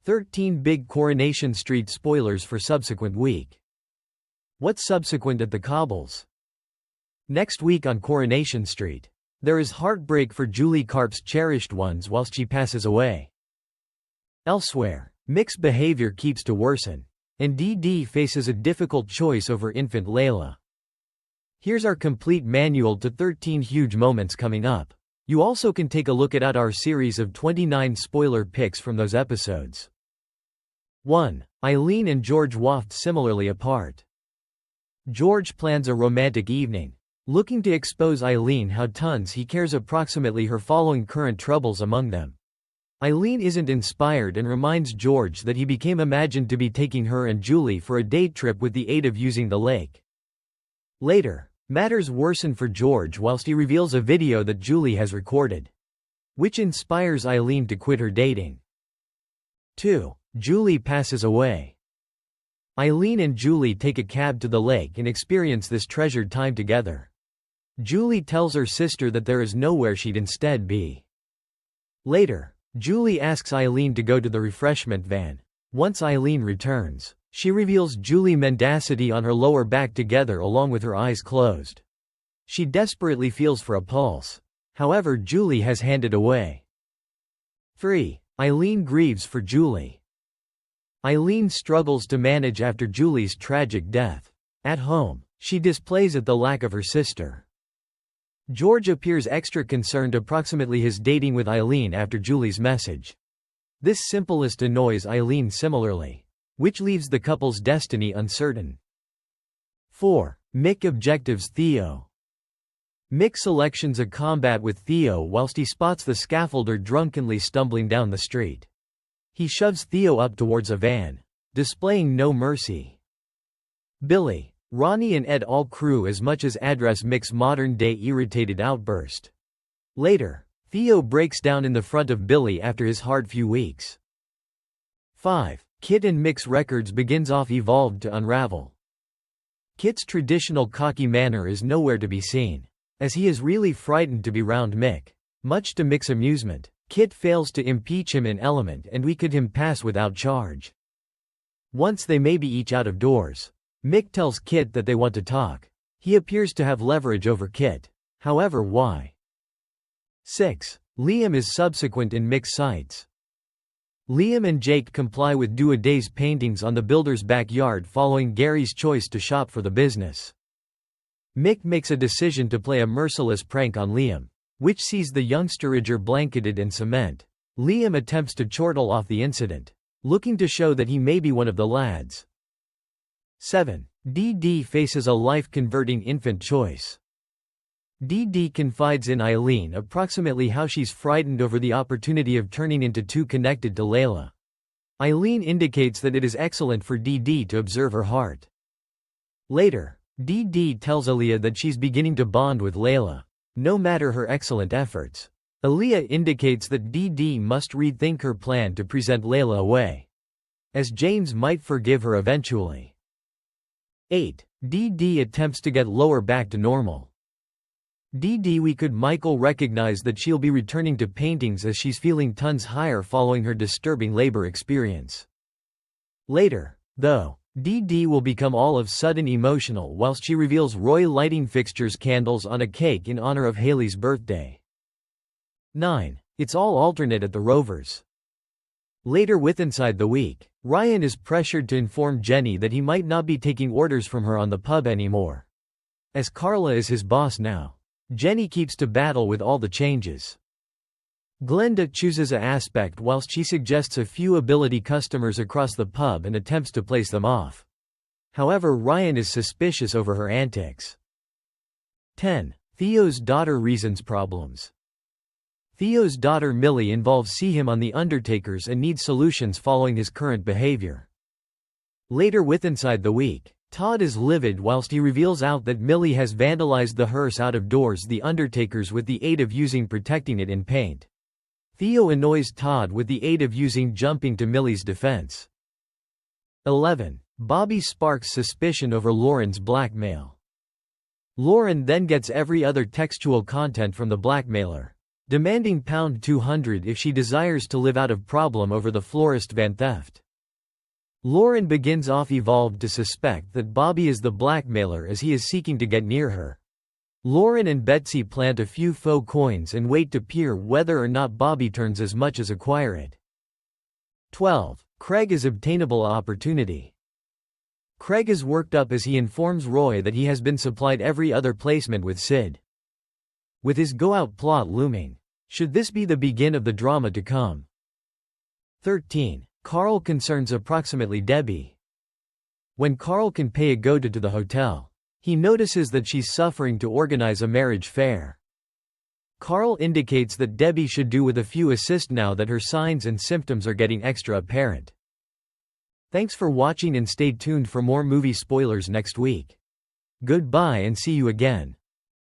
13 big Coronation Street spoilers for subsequent week. What's subsequent at the cobbles? Next week on Coronation Street, there is heartbreak for Julie Carp's cherished ones whilst she passes away. Elsewhere, Mick's behaviour keeps to worsen, and Dee-Dee faces a difficult choice over infant Laila. Here's our complete manual to 13 huge moments coming up. You also can take a look at our series of 29 spoiler pics from those episodes. 1. Eileen and George waft similarly apart. George plans a romantic evening, looking to expose Eileen how tons he cares approximately her following current troubles among them. Eileen isn't inspired and reminds George that he became imagined to be taking her and Julie for a day trip with the aid of using the lake. Later, matters worsen for George whilst he reveals a video that Julie has recorded, which inspires Eileen to quit her dating. 2. Julie passes away. Eileen and Julie take a cab to the lake and experience this treasured time together. Julie tells her sister that there is nowhere she'd instead be. Later, Julie asks Eileen to go to the refreshment van. Once Eileen returns, she reveals Julie mendacity on her lower back together along with her eyes closed. She desperately feels for a pulse. However, Julie has handed away. 3. Eileen grieves for Julie. Eileen struggles to manage after Julie's tragic death. At home, she displays at the lack of her sister. George appears extra concerned approximately his dating with Eileen after Julie's message. This simplest annoys Eileen similarly, which leaves the couple's destiny uncertain. 4. Mick objectives Theo. Mick selections a combat with Theo whilst he spots the scaffolder drunkenly stumbling down the street. He shoves Theo up towards a van, displaying no mercy. Billy, Ronnie and Ed all crew as much as address Mick's modern-day irritated outburst. Later, Theo breaks down in the front of Billy after his hard few weeks. 5. Kit and Mick's records begins off evolved to unravel. Kit's traditional cocky manner is nowhere to be seen, as he is really frightened to be round Mick. Much to Mick's amusement, Kit fails to impeach him in element and we could him pass without charge. Once they may be each out of doors, Mick tells Kit that they want to talk. He appears to have leverage over Kit. However, why? 6. Liam is subsequent in Mick's sights. Liam and Jake comply with do-a-day's paintings on the builder's backyard following Gary's choice to shop for the business. Mick makes a decision to play a merciless prank on Liam, which sees the youngsterager blanketed in cement. Liam attempts to chortle off the incident, looking to show that he may be one of the lads. 7. Dee-Dee faces a life-converting infant choice. Dee-Dee confides in Eileen approximately how she's frightened over the opportunity of turning into too connected to Laila. Eileen indicates that it is excellent for Dee-Dee to observe her heart. Later, Dee-Dee tells Aaliyah that she's beginning to bond with Laila, no matter her excellent efforts. Aaliyah indicates that Dee-Dee must rethink her plan to present Laila away, as James might forgive her eventually. 8. Dee-Dee attempts to get lower back to normal. Dee-Dee we could Michael recognize that she'll be returning to paintings as she's feeling tons higher following her disturbing labor experience. Later, though, Dee-Dee will become all of sudden emotional whilst she reveals Roy lighting fixtures candles on a cake in honor of Haley's birthday. 9. It's all alternate at the Rovers. Later inside the week, Ryan is pressured to inform Jenny that he might not be taking orders from her on the pub anymore, as Carla is his boss now. Jenny keeps to battle with all the changes. Glenda chooses a aspect whilst she suggests a few ability customers across the pub and attempts to place them off. However, Ryan is suspicious over her antics. 10. Theo's daughter reasons problems. Theo's daughter Millie involves see him on The Undertakers and needs solutions following his current behavior. Later inside the week, Todd is livid whilst he reveals out that Millie has vandalized the hearse out of doors The Undertakers with the aid of using protecting it in paint. Theo annoys Todd with the aid of using jumping to Millie's defense. 11. Bobby sparks suspicion over Lauren's blackmail. Lauren then gets every other textual content from the blackmailer. demanding £200 if she desires to live out of problem over the florist van theft. Lauren begins off-evolved to suspect that Bobby is the blackmailer as he is seeking to get near her. Lauren and Betsy plant a few faux coins and wait to peer whether or not Bobby turns as much as acquire it. 12. Craig is obtainable opportunity. Craig is worked up as he informs Roy that he has been supplied every other placement with Sid. With his go-out plot looming, should this be the begin of the drama to come? 13. Carl concerns approximately Debbie. When Carl can pay a go-to the hotel, he notices that she's suffering to organize a marriage fair. Carl indicates that Debbie should do with a few assist now that her signs and symptoms are getting extra apparent. Thanks for watching and stay tuned for more movie spoilers next week. Goodbye and see you again.